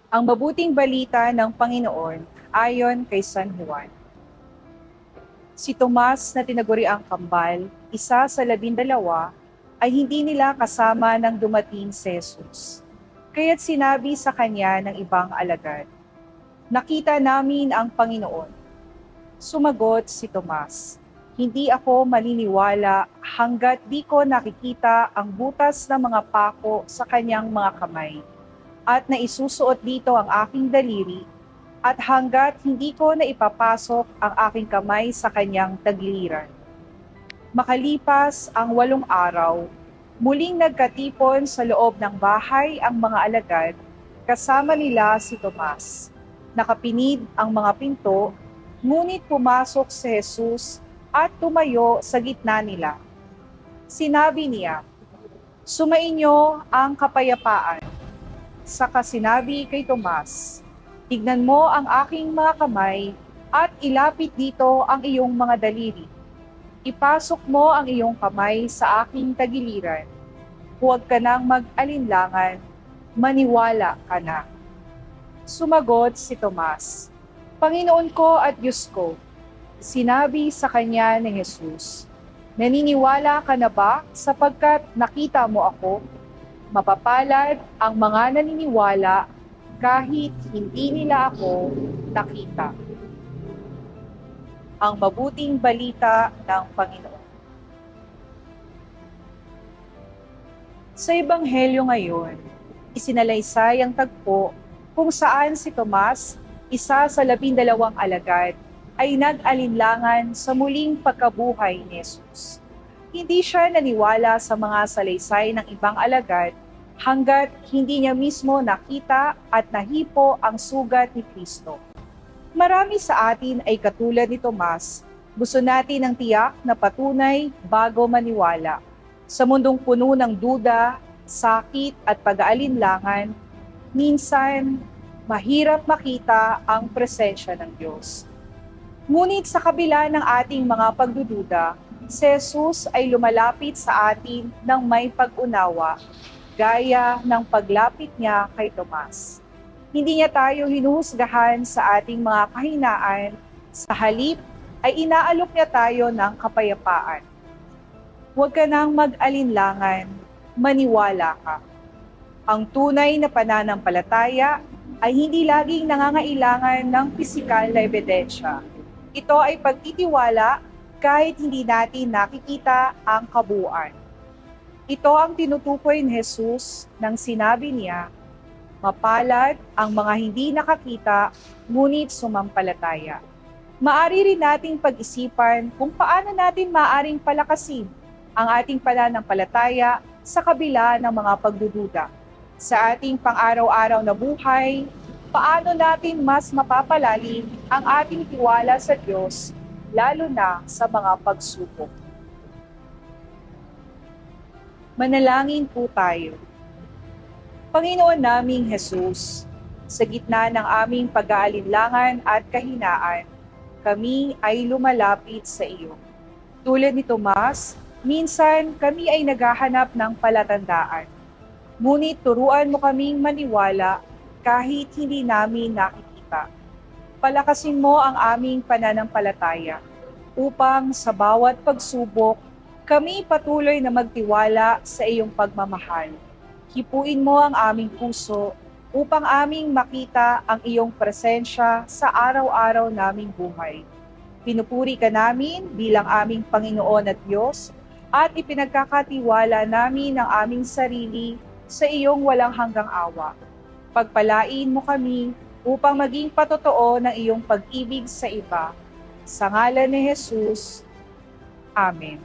Ang mabuting balita ng Panginoon ayon kay San Juan. Si Tomas na tinaguriang Kambal, isa sa 12, ay hindi nila kasama nang dumating si Jesus. Kaya't sinabi sa kanya ng ibang alagad, "Nakita namin ang Panginoon." Sumagot si Tomas, "Hindi ako maniniwala hangga't di ko nakikita ang butas ng mga pako sa kanyang mga kamay at naisusuot dito ang aking daliri at hangga't hindi ko na ipapasok ang aking kamay sa kanyang tagliran." Makalipas ang 8 araw, muling nagkatipon sa loob ng bahay ang mga alagad, kasama nila si Tomas. Nakapinid ang mga pinto, ngunit pumasok si Jesus at tumayo sa gitna nila. Sinabi niya, "Sumainyo ang kapayapaan." Saka sinabi kay Tomas, "Tignan mo ang aking mga kamay at ilapit dito ang iyong mga daliri. Ipasok mo ang iyong kamay sa aking tagiliran. Huwag ka nang mag-alinlangan, maniwala ka na." Sumagot si Tomas, "Panginoon ko at Diyos ko." Sinabi sa kanya ni Jesus, "Naniniwala ka na ba sapagkat nakita mo ako? Mapapalad ang mga naniniwala kahit hindi nila ako nakita." Ang mabuting balita ng Panginoon. Sa Ebanghelyo ngayon, isinalaysay ang tagpo kung saan si Tomas, isa sa 12 alagad, ay nag-alinlangan sa muling pagkabuhay ni Jesus. Hindi siya naniwala sa mga salaysay ng ibang alagad hanggat hindi niya mismo nakita at nahipo ang sugat ni Kristo. Marami sa atin ay katulad ni Tomas, gusto natin ng tiyak na patunay bago maniwala. Sa mundong puno ng duda, sakit at pag-aalinlangan, minsan mahirap makita ang presensya ng Diyos. Ngunit sa kabila ng ating mga pagdududa, si Jesus ay lumalapit sa atin ng may pag-unawa, gaya ng paglapit niya kay Tomas. Hindi niya tayo hinuhusgahan sa ating mga kahinaan, sa halip ay inaalok niya tayo ng kapayapaan. Huwag ka nang mag-alinlangan, maniwala ka. Ang tunay na pananampalataya ay hindi laging nangangailangan ng pisikal na ebidensya. Ito ay pagtitiwala kahit hindi natin nakikita ang kabuuan. Ito ang tinutukoy ni Jesus nang sinabi niya, "Mapalad ang mga hindi nakakita, ngunit sumampalataya." Maari rin nating pag-isipan kung paano natin maaring palakasin ang ating pananampalataya sa kabila ng mga pagdududa. Sa ating pang-araw-araw na buhay, paano natin mas mapapalalim ang ating tiwala sa Diyos, lalo na sa mga pagsubok. Manalangin po tayo. Panginoon naming Jesus, sa gitna ng aming pag-aalinlangan at kahinaan, kami ay lumalapit sa iyo. Tulad ni Tomas, minsan kami ay naghahanap ng palatandaan. Ngunit turuan mo kaming maniwala kahit hindi namin nakikita. Palakasin mo ang aming pananampalataya upang sa bawat pagsubok, kami patuloy na magtiwala sa iyong pagmamahal. Hipuin mo ang aming puso upang aming makita ang iyong presensya sa araw-araw naming buhay. Pinupuri ka namin bilang aming Panginoon at Diyos at ipinagkakatiwala namin ang aming sarili sa iyong walang hanggang awa. Pagpalain mo kami upang maging patotoo ng iyong pag-ibig sa iba. Sa ngalan ni Jesus, Amen.